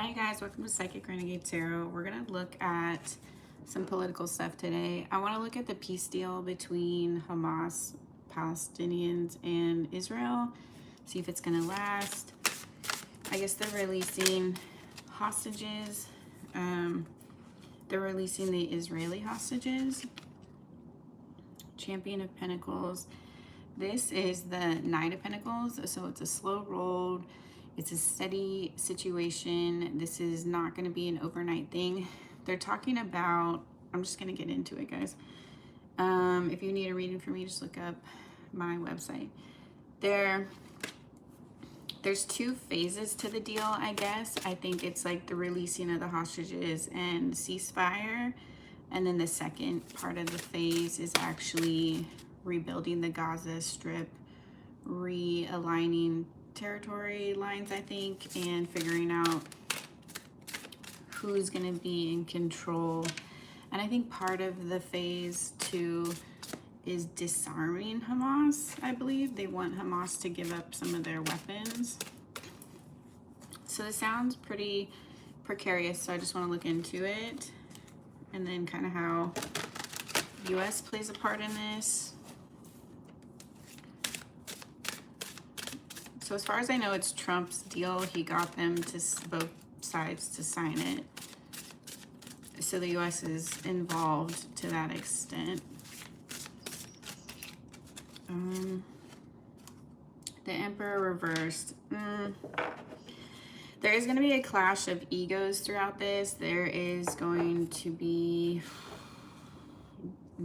Hi guys, welcome to Psychic Renegade Tarot. We're going to look at some political stuff today. I want to look at the peace deal between Hamas, Palestinians, and Israel. See if it's going to last. I guess they're releasing hostages. They're releasing the Israeli hostages. Champion of Pentacles. This is the Knight of Pentacles, so it's a slow road. It's a steady situation. This is not going to be an overnight thing. They're talking about, I'm just going to get into it, guys. If you need a reading from me, just look up my website. There's two phases to the deal, I guess. I think it's like the releasing of the hostages and ceasefire. And then the second part of the phase is actually rebuilding the Gaza Strip, realigning territory lines, I think, and figuring out who's going to be in control. And I think part of the phase 2 is disarming Hamas. I believe they want Hamas to give up some of their weapons. So this sounds pretty precarious, so I just want to look into it, and then kind of how the US plays a part in this. So as far as I know, it's Trump's deal. He got them to both sides to sign it. So the US is involved to that extent. The Emperor reversed. There is going to be a clash of egos throughout this. There is going to be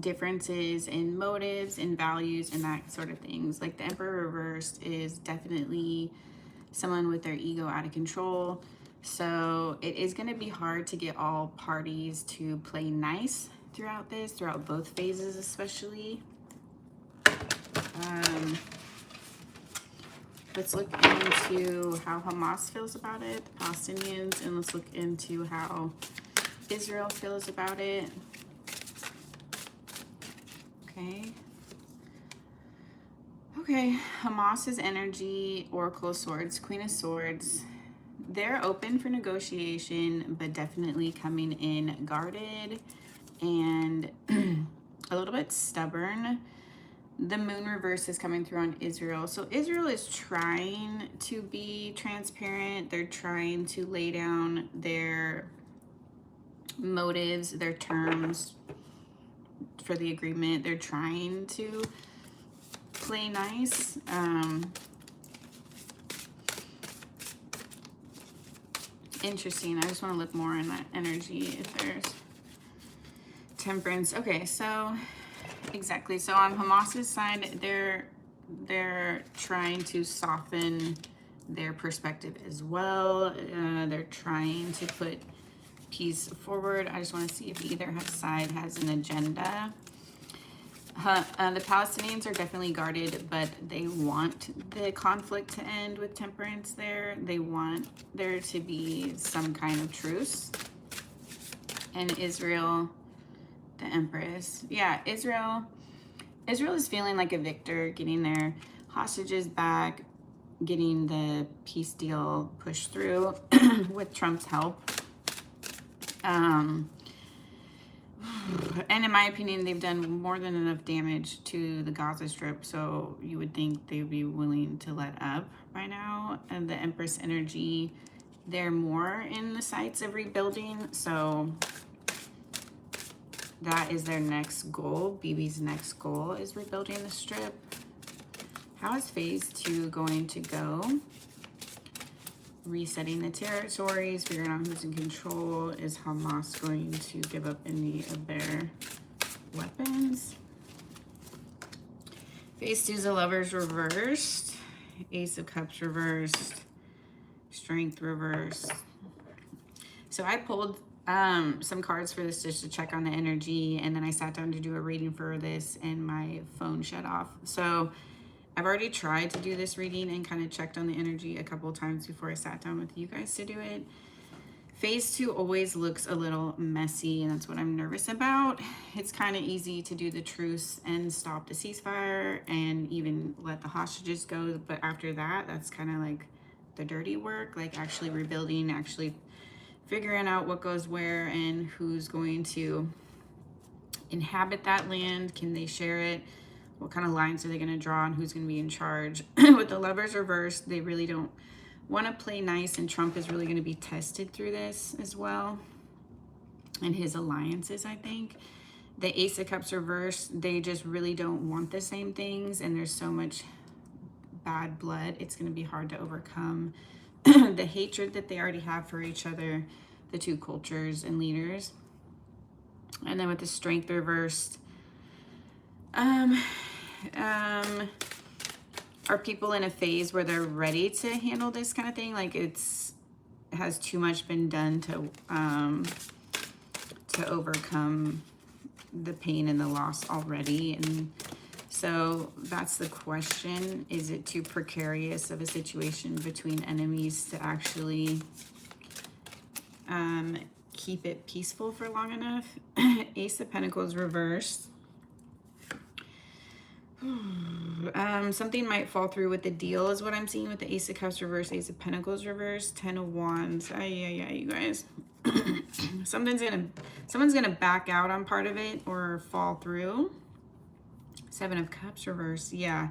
differences in motives and values and that sort of things. Like the Emperor reversed is definitely someone with their ego out of control. So it is going to be hard to get all parties to play nice throughout this, throughout both phases especially. Let's look into how Hamas feels about it, the Palestinians, and let's look into how Israel feels about it. Okay, Hamas's energy, Oracle of Swords, Queen of Swords. They're open for negotiation, but definitely coming in guarded and a little bit stubborn. The Moon reverse is coming through on Israel. So Israel is trying to be transparent. They're trying to lay down their motives, their terms for the agreement. They're trying to play nice. Interesting. I just want to look more in that energy if there's Temperance. Okay, so exactly. So on Hamas's side, they're trying to soften their perspective as well. They're trying to put peace forward. I just want to see if either side has an agenda. The Palestinians are definitely guarded, but they want the conflict to end with Temperance there. They want there to be some kind of truce. And Israel, the Empress. Yeah, Israel is feeling like a victor, getting their hostages back, getting the peace deal pushed through with Trump's help. And in my opinion, they've done more than enough damage to the Gaza Strip, so you would think they would be willing to let up by now. And the Empress energy, they're more in the sights of rebuilding, so that is their next goal. BB's next goal is rebuilding the strip. How is phase 2 going to go? Resetting the territories, figuring out who's in control. Is Hamas going to give up any of their weapons? Phase 2 is the Lovers reversed. Ace of Cups reversed. Strength reversed. So I pulled some cards for this just to check on the energy, and then I sat down to do a reading for this and my phone shut off. So I've already tried to do this reading and kind of checked on the energy a couple of times before I sat down with you guys to do it. Phase 2 always looks a little messy, and that's what I'm nervous about. It's kind of easy to do the truce and stop the ceasefire and even let the hostages go, but after that, that's kind of like the dirty work, like actually rebuilding, actually figuring out what goes where and who's going to inhabit that land. Can they share it? What kind of lines are they going to draw, and who's going to be in charge? With the Lovers reversed, they really don't want to play nice, and Trump is really going to be tested through this as well, and his alliances, I think. The Ace of Cups reversed, they just really don't want the same things, and there's so much bad blood, it's going to be hard to overcome the hatred that they already have for each other, the two cultures and leaders. And then with the Strength reversed, are people in a phase where they're ready to handle this kind of thing? Like has too much been done to overcome the pain and the loss already? And so that's the question. Is it too precarious of a situation between enemies to actually keep it peaceful for long enough? Ace of Pentacles reversed. Something might fall through with the deal is what I'm seeing with the Ace of Cups reversed, Ace of Pentacles reversed, 10 of Wands. Yeah, you guys. Someone's gonna back out on part of it or fall through. 7 of Cups reversed. Yeah,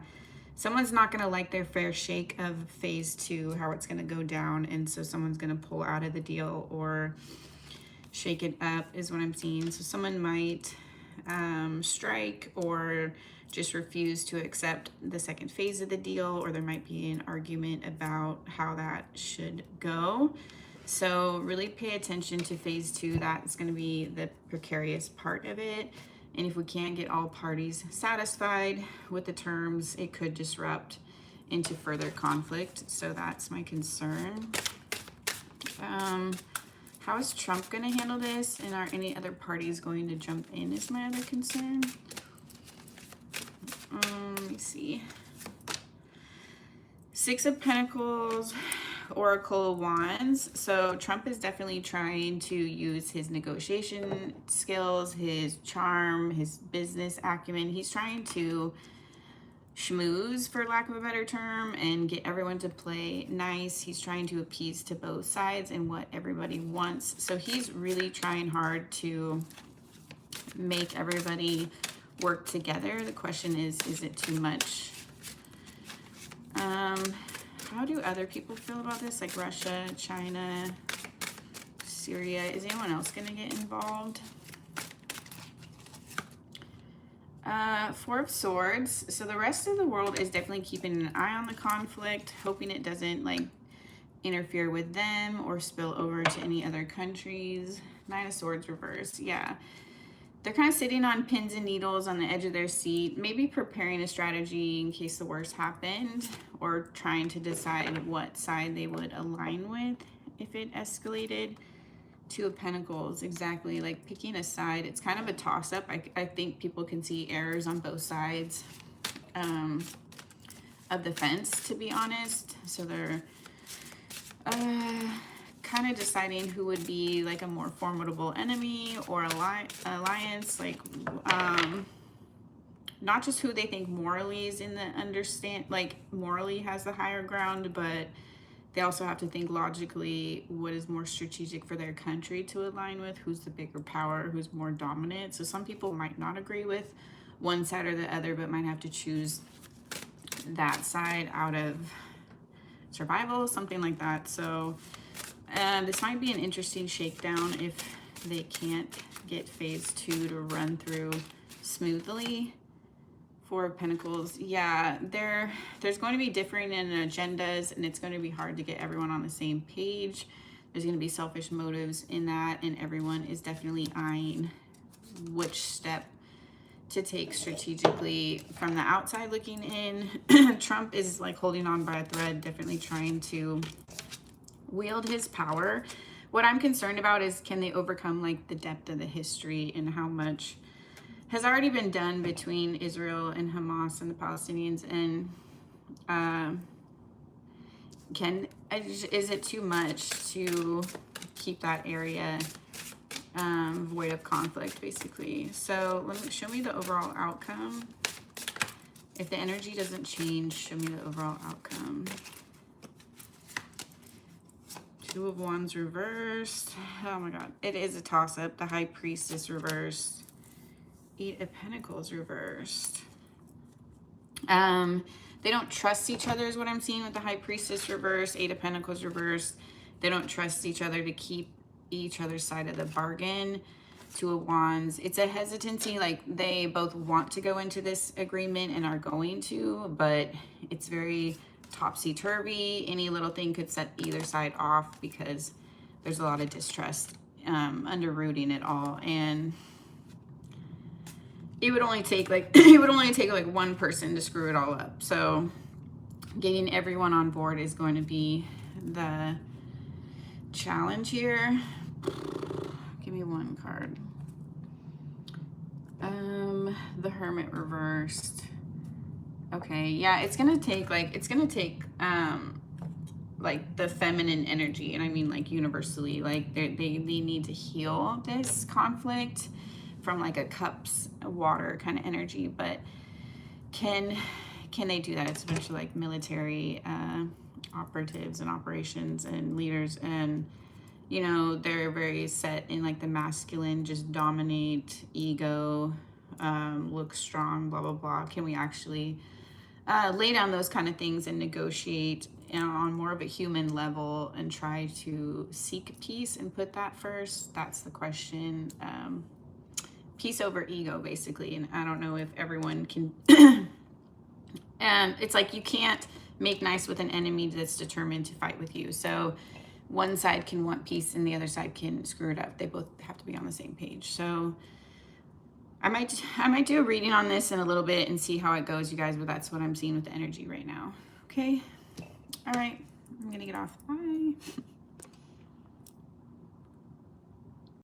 someone's not gonna like their fair shake of phase 2, how it's gonna go down, and so someone's gonna pull out of the deal or shake it up is what I'm seeing. So someone might strike or just refuse to accept the second phase of the deal, or there might be an argument about how that should go. So really pay attention to phase 2. That's going to be the precarious part of it. And if we can't get all parties satisfied with the terms, it could disrupt into further conflict. So that's my concern. How is Trump going to handle this? And are any other parties going to jump in is my other concern. Let me see. 6 of Pentacles, Oracle of Wands. So Trump is definitely trying to use his negotiation skills, his charm, his business acumen. He's trying to schmooze, for lack of a better term, and get everyone to play nice. He's trying to appease to both sides and what everybody wants. So he's really trying hard to make everybody work together. The question is it too much? How do other people feel about this? Like Russia, China, Syria. Is anyone else going to get involved? 4 of Swords. So the rest of the world is definitely keeping an eye on the conflict, hoping it doesn't like interfere with them or spill over to any other countries. 9 of Swords reversed. Yeah. They're kind of sitting on pins and needles on the edge of their seat, maybe preparing a strategy in case the worst happened, or trying to decide what side they would align with if it escalated. 2 of Pentacles, exactly, like picking a side. It's kind of a toss-up. I think people can see errors on both sides of the fence, to be honest. So they're kind of deciding who would be like a more formidable enemy or alliance, like not just who they think morally is in the morally has the higher ground, but they also have to think logically what is more strategic for their country to align with, who's the bigger power, who's more dominant. So some people might not agree with one side or the other, but might have to choose that side out of survival, something like that. So this might be an interesting shakedown if they can't get phase 2 to run through smoothly. 4 of Pentacles. Yeah, there's going to be differing in agendas, and it's going to be hard to get everyone on the same page. There's going to be selfish motives in that, and everyone is definitely eyeing which step to take strategically from the outside looking in. Trump is like holding on by a thread, definitely trying to wield his power. What I'm concerned about is, can they overcome like the depth of the history and how much has already been done between Israel and Hamas and the Palestinians, and is it too much to keep that area void of conflict, basically? So show me the overall outcome. If the energy doesn't change, show me the overall outcome. Two of Wands reversed. Oh my God. It is a toss-up. The High Priestess reversed. Eight of Pentacles reversed. They don't trust each other is what I'm seeing with the High Priestess reversed. Eight of Pentacles reversed. They don't trust each other to keep each other's side of the bargain. Two of Wands. It's a hesitancy, like they both want to go into this agreement and are going to, but it's very topsy-turvy. Any little thing could set either side off because there's a lot of distrust underrooting it all. And it would only take like one person to screw it all up. So getting everyone on board is going to be the challenge here. Give me one card. The Hermit reversed. Okay, yeah, it's gonna take like the feminine energy, and I mean like universally, like they need to heal this conflict from like a cups water kind of energy. But can they do that? Especially like military operatives and operations and leaders, and you know, they're very set in like the masculine, just dominate, ego, look strong, blah, blah, blah. Can we actually lay down those kind of things and negotiate on more of a human level and try to seek peace and put that first? That's the question. Peace over ego, basically. And I don't know if everyone can. It's like you can't make nice with an enemy that's determined to fight with you. So one side can want peace and the other side can screw it up. They both have to be on the same page. So I might do a reading on this in a little bit and see how it goes, you guys, but that's what I'm seeing with the energy right now. Okay. All right. I'm going to get off. Bye.